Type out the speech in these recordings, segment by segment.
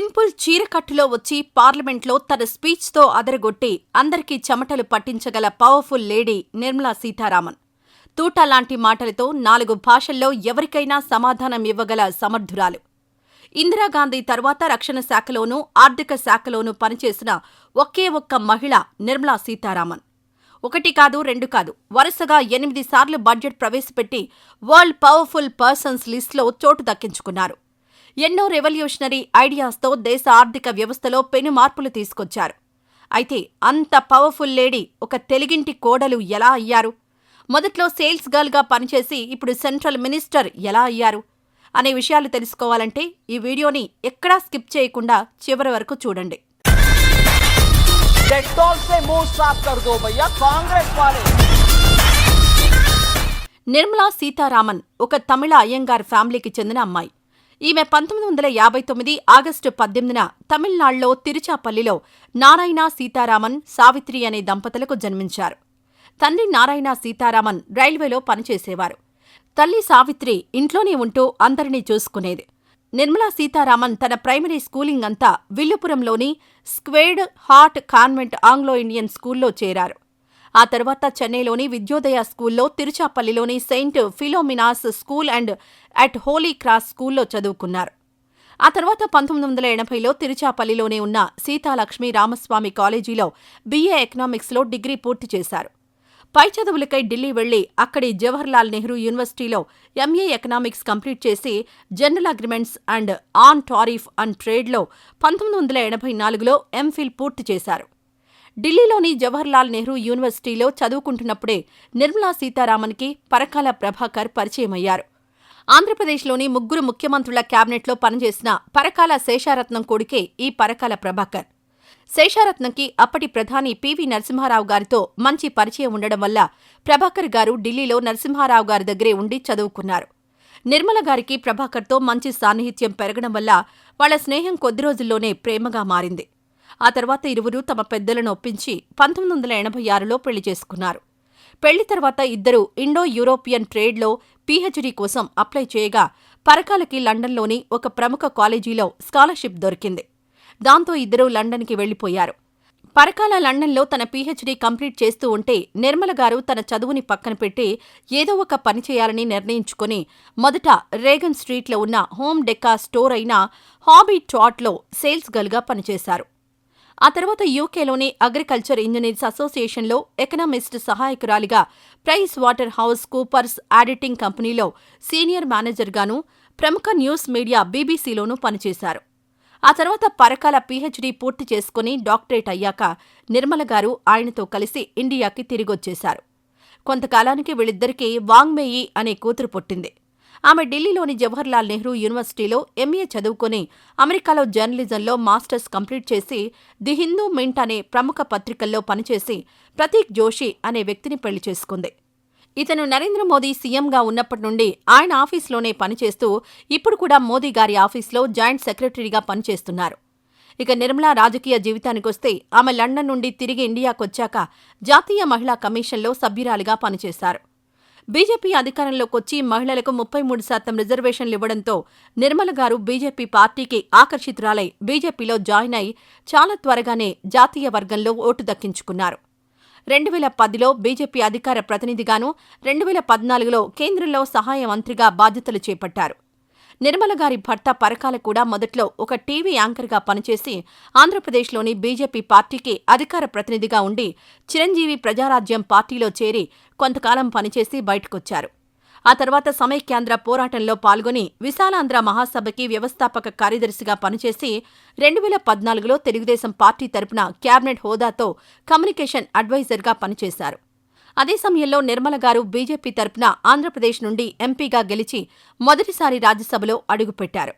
Simple చీరకట్టులో వచ్చి పార్లమెంట్లో తన స్పీచ్తో అదరగొట్టి అందరికీ చెమటలు పట్టించగల పవర్ఫుల్ లేడీ నిర్మలా సీతారామన్. తూటాలాంటి మాటలతో 4 భాషల్లో ఎవరికైనా సమాధానం ఇవ్వగల సమర్థురాలు. ఇందిరాగాంధీ తర్వాత రక్షణ శాఖలోనూ ఆర్థిక శాఖలోనూ పనిచేసిన ఒకే ఒక్క మహిళ నిర్మలా సీతారామన్. 1 కాదు 2 కాదు, వరుసగా 8 సార్లు బడ్జెట్ ప్రవేశపెట్టి వరల్డ్ పవర్ఫుల్ పర్సన్స్ లిస్టులో చోటు దక్కించుకున్నారు. ఎన్నో రెవల్యూషనరీ ఐడియాస్తో దేశ ఆర్థిక వ్యవస్థలో పెను మార్పులు తీసుకొచ్చారు. అయితే అంత పవర్ఫుల్ లేడీ ఒక తెలుగింటి కోడలు ఎలా అయ్యారు? మొదట్లో సేల్స్ గర్ల్గా పనిచేసి ఇప్పుడు సెంట్రల్ మినిస్టర్ ఎలా అయ్యారు అనే విషయాలు తెలుసుకోవాలంటే ఈ వీడియోని ఎక్కడా స్కిప్ చేయకుండా చివరి వరకు చూడండి. నిర్మలా సీతారామన్ ఒక తమిళ అయ్యంగార్ ఫ్యామిలీకి చెందిన అమ్మాయి. ఈమె 1959 ఆగస్టు 18న తమిళనాడులో తిరుచాపల్లిలో నారాయణ సీతారామన్, సావిత్రి అనే దంపతులకు జన్మించారు. తండ్రి నారాయణ సీతారామన్ రైల్వేలో పనిచేసేవారు. తల్లి సావిత్రి ఇంట్లోనే ఉంటూ అందరినీ చూసుకునేది. నిర్మలా సీతారామన్ తన ప్రైమరీ స్కూలింగ్ అంతా విల్లుపురంలోని sacred heart convent Anglo Indian స్కూల్లో చేరారు. ఆ తర్వాత చెన్నైలోని విద్యోదయ స్కూల్లో, తిరుచాపల్లిలోని saint Philomena's school and at Holy Cross స్కూల్లో చదువుకున్నారు. ఆ తర్వాత 1980లో తిరుచాపల్లిలోనే ఉన్న సీతాలక్ష్మి రామస్వామి కాలేజీలో BA ఎకనామిక్స్లో డిగ్రీ పూర్తి చేశారు. పై చదువులకై ఢిల్లీ వెళ్లి అక్కడి జవహర్లాల్ నెహ్రూ యూనివర్సిటీలో MA ఎకనామిక్స్ కంప్లీట్ చేసి general agreements and on tariff and ట్రేడ్లో 1984లో MPhil పూర్తి చేశారు. ఢిల్లీలోని జవహర్లాల్ నెహ్రూ యూనివర్సిటీలో చదువుకుంటున్నప్పుడే నిర్మలా సీతారామన్కి పరకాల ప్రభాకర్ పరిచయమయ్యారు. ఆంధ్రప్రదేశ్లోని 3 ముఖ్యమంత్రుల క్యాబినెట్లో పనిచేసిన పరకాల శేషారత్నం కొడుకే ఈ పరకాల ప్రభాకర్. శేషారత్నంకి అప్పటి ప్రధాని PV నరసింహారావు గారితో మంచి పరిచయం ఉండడం వల్ల ప్రభాకర్ గారు ఢిల్లీలో నరసింహారావు గారి దగ్గరే ఉండి చదువుకున్నారు. నిర్మల గారికి ప్రభాకర్తో మంచి సాన్నిహిత్యం పెరగడం వల్ల వాళ్ల స్నేహం కొద్ది రోజుల్లోనే ప్రేమగా మారింది. ఆ తర్వాత ఇరువురు తమ పెద్దలను ఒప్పించి 1986లో పెళ్లి చేసుకున్నారు. పెళ్లి తర్వాత ఇద్దరూ ఇండో యూరోపియన్ ట్రేడ్లో PhD కోసం అప్లై చేయగా పరకాలకి లండన్లోని ఒక ప్రముఖ కాలేజీలో స్కాలర్షిప్ దొరికింది. దాంతో ఇద్దరూ లండన్కి వెళ్లిపోయారు. పరకాల లండన్లో తన PhD కంప్లీట్ చేస్తూ ఉంటే నిర్మల గారు తన చదువుని పక్కన పెట్టి ఏదో ఒక పని చేయాలని నిర్ణయించుకుని మొదట రేగన్ స్ట్రీట్లో ఉన్న హోమ్ డెకా స్టోర్ అయిన హాబీ ట్రాట్లో సేల్స్ గర్ల్గా పనిచేశారు. ఆ తర్వాత యూకేలోని అగ్రికల్చర్ ఇంజనీర్స్ అసోసియేషన్లో ఎకనామిస్ట్ సహాయకురాలిగా, Price water house Coopers auditing కంపెనీలో సీనియర్ మేనేజర్గాను, ప్రముఖ న్యూస్ మీడియా BBCలోనూ పనిచేశారు. ఆ తర్వాత పరకాల PhD పూర్తి చేసుకుని డాక్టరేట్ అయ్యాక నిర్మల గారు ఆయనతో కలిసి ఇండియాకి తిరిగొచ్చేశారు. కొంతకాలానికి వీళ్ళిద్దరికీ వాంగ్మేయి అనే కూతురు పుట్టింది. ఆమె ఢిల్లీలోని జవహర్లాల్ నెహ్రూ యూనివర్సిటీలో MA చదువుకుని అమెరికాలో జర్నలిజంలో మాస్టర్స్ కంప్లీట్ చేసి ది హిందూ మింట్ అనే ప్రముఖ పత్రికల్లో పనిచేసి ప్రతీక్ జోషి అనే వ్యక్తిని పెళ్లి చేసుకుంది. ఇతను నరేంద్ర మోదీ సీఎంగా ఉన్నప్పటి నుండి ఆయన ఆఫీస్లోనే పనిచేస్తూ ఇప్పుడు కూడా మోదీ గారి ఆఫీస్లో జాయింట్ సెక్రటరీగా పనిచేస్తున్నారు. ఇక నిర్మలా రాజకీయ జీవితానికొస్తే ఆమె లండన్ నుండి తిరిగి ఇండియాకొచ్చాక జాతీయ మహిళా కమిషన్లో సభ్యురాలిగా పనిచేశారు. బీజేపీ అధికారంలోకొచ్చి మహిళలకు 33% రిజర్వేషన్లివ్వడంతో నిర్మల గారు బీజేపీ పార్టీకి ఆకర్షితురాలై బీజేపీలో జాయిన్ అయి చాలా త్వరగానే జాతీయ వర్గంలో ఓటు దక్కించుకున్నారు. 2010లో బీజేపీ అధికార ప్రతినిధిగాను, 2014లో కేంద్రంలో సహాయ మంత్రిగా బాధ్యతలు చేపట్టారు. నిర్మల గారి భర్త పరకాల కూడా మొదట్లో ఒక టీవీ యాంకర్గా పనిచేసి ఆంధ్రప్రదేశ్లోని బీజేపీ పార్టీకి అధికార ప్రతినిధిగా ఉండి చిరంజీవి ప్రజారాజ్యం పార్టీలో చేరి కొంతకాలం పనిచేసి బయటకొచ్చారు. ఆ తర్వాత సమైక్యాంధ్ర పోరాటంలో పాల్గొని విశాలాంధ్ర మహాసభకి వ్యవస్థాపక కార్యదర్శిగా పనిచేసి 2014లో తెలుగుదేశం పార్టీ తరపున క్యాబినెట్ హోదాతో కమ్యూనికేషన్ అడ్వైజర్గా పనిచేశారు. అదే సమయంలో నిర్మల గారు బీజేపీ తరపున ఆంధ్రప్రదేశ్ నుండి ఎంపీగా గెలిచి మొదటిసారి రాజ్యసభలో అడుగుపెట్టారు.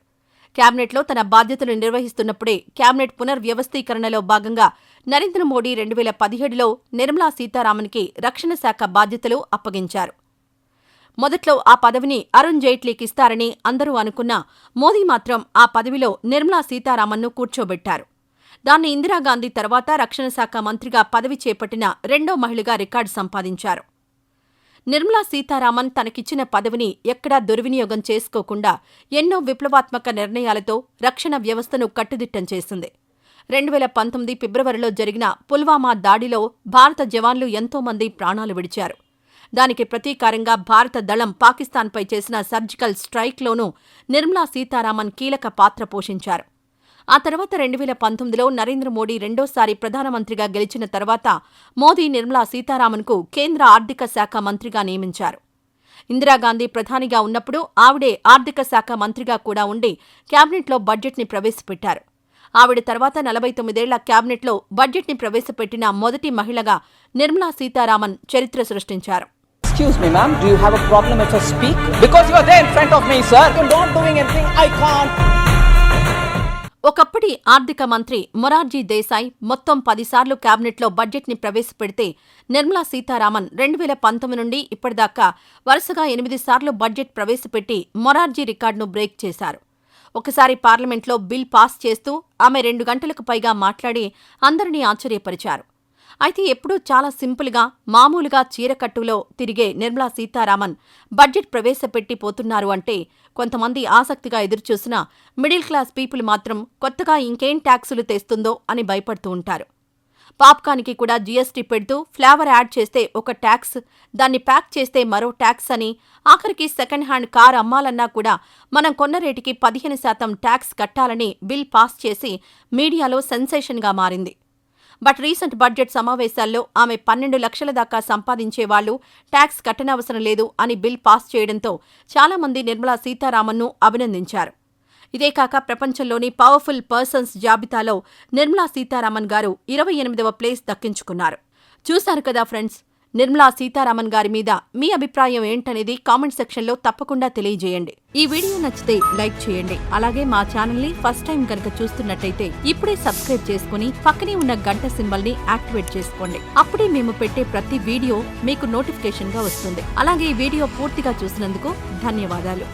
క్యాబినెట్లో తన బాధ్యతలు నిర్వహిస్తున్నప్పుడే క్యాబినెట్ పునర్వ్యవస్థీకరణలో భాగంగా నరేంద్ర మోదీ 2017లో నిర్మలా సీతారామన్కి రక్షణ శాఖ బాధ్యతలు అప్పగించారు. మొదట్లో ఆ పదవిని అరుణ్ జైట్లీకిస్తారని అందరూ అనుకున్నా మోదీ మాత్రం ఆ పదవిలో నిర్మలా సీతారామన్ను కూర్చోబెట్టారు. దాన్ని ఇందిరాగాంధీ తర్వాత రక్షణ శాఖ మంత్రిగా పదవి చేపట్టిన రెండో మహిళగా రికార్డు సంపాదించారు. నిర్మలా సీతారామన్ తనకిచ్చిన పదవిని ఎక్కడా దుర్వినియోగం చేసుకోకుండా ఎన్నో విప్లవాత్మక నిర్ణయాలతో రక్షణ వ్యవస్థను కట్టుదిట్టం చేసింది. 2019 ఫిబ్రవరిలో జరిగిన పుల్వామా దాడిలో భారత జవాన్లు ఎంతోమంది ప్రాణాలు విడిచారు. దానికి ప్రతీకారంగా భారత దళం పాకిస్తాన్పై చేసిన సర్జికల్ స్ట్రైక్లోనూ నిర్మలా సీతారామన్ కీలక పాత్ర పోషించారు. ఆ తర్వాత 2019లో నరేంద్ర మోడీ రెండోసారి ప్రధానమంత్రిగా గెలిచిన తర్వాత మోదీ నిర్మలా సీతారామన్కు కేంద్ర ఆర్థిక శాఖ మంత్రిగా నియమించారు. ఇందిరాగాంధీ ప్రధానిగా ఉన్నప్పుడు ఆవిడే ఆర్థిక శాఖ మంత్రిగా కూడా ఉండి క్యాబినెట్లో బడ్జెట్ని ప్రవేశపెట్టారు. ఆవిడ తర్వాత 49 ఏళ్ల క్యాబినెట్లో బడ్జెట్ని ప్రవేశపెట్టిన మొదటి మహిళగా నిర్మలా సీతారామన్ చరిత్ర సృష్టించారు. Excuse me, ma'am, do you have a problem if I speak? Because you are there in front of me, sir. You're not doing anything, I can't. ఒకప్పటి ఆర్థిక మంత్రి మొరార్జీ దేశాయ్ మొత్తం 10 సార్లు క్యాబినెట్లో బడ్జెట్ని ప్రవేశపెడితే నిర్మలా సీతారామన్ 2019 నుండి ఇప్పటిదాకా వరుసగా 8 సార్లు బడ్జెట్ ప్రవేశపెట్టి మొరార్జీ రికార్డును బ్రేక్ చేశారు. ఒకసారి పార్లమెంట్లో బిల్ పాస్ చేస్తూ ఆమె 2 గంటలకు పైగా మాట్లాడి అందరినీ ఆశ్చర్యపరిచారు. అయితే ఎప్పుడూ చాలా సింపుల్గా మామూలుగా చీరకట్టులో తిరిగే నిర్మలా సీతారామన్ బడ్జెట్ ప్రవేశపెట్టి పోతున్నారు అంటే కొంతమంది ఆసక్తిగా ఎదురుచూసినా మిడిల్ క్లాస్ పీపుల్ మాత్రం కొత్తగా ఇంకేం ట్యాక్సులు తెస్తుందో అని భయపడుతూ ఉంటారు. పాప్కార్న్కి కూడా జీఎస్టీ పెడుతూ ఫ్లేవర్ యాడ్ చేస్తే ఒక ట్యాక్స్, దాన్ని ప్యాక్ చేస్తే మరో ట్యాక్స్ అని, ఆఖరికి సెకండ్ హ్యాండ్ కార్ అమ్మాలన్నా కూడా మనం కొన్న రేటుకి 15% ట్యాక్స్ కట్టాలని బిల్ పాస్ చేసి మీడియాలో సెన్సేషన్గా మారింది. బట్ రీసెంట్ బడ్జెట్ సమావేశాల్లో ఆమె 12 లక్షల దాకా సంపాదించేవాళ్లు ట్యాక్స్ కట్టనవసరం లేదు అని బిల్ పాస్ చేయడంతో చాలామంది నిర్మలా సీతారామన్ను అభినందించారు. ఇదే కాక ప్రపంచంలోని పవర్ఫుల్ పర్సన్స్ జాబితాలో నిర్మలా సీతారామన్ గారు 28వ ప్లేస్ దక్కించుకున్నారు. చూశారు కదా ఫ్రెండ్స్, నిర్మలా సీతారామన్ గారి మీద మీ అభిప్రాయం ఏంటనేది కామెంట్ సెక్షన్లో తప్పకుండా తెలియజేయండి. ఈ వీడియో నచ్చితే లైక్ చేయండి. అలాగే మా ఛానల్ని ఫస్ట్ టైం కనుక చూస్తున్నట్టయితే ఇప్పుడే సబ్స్క్రైబ్ చేసుకుని పక్కనే ఉన్న గంట సింబల్ని యాక్టివేట్ చేసుకోండి. అప్పుడే మేము పెట్టే ప్రతి వీడియో మీకు నోటిఫికేషన్గా వస్తుంది. అలాగే ఈ వీడియో పూర్తిగా చూసినందుకు ధన్యవాదాలు.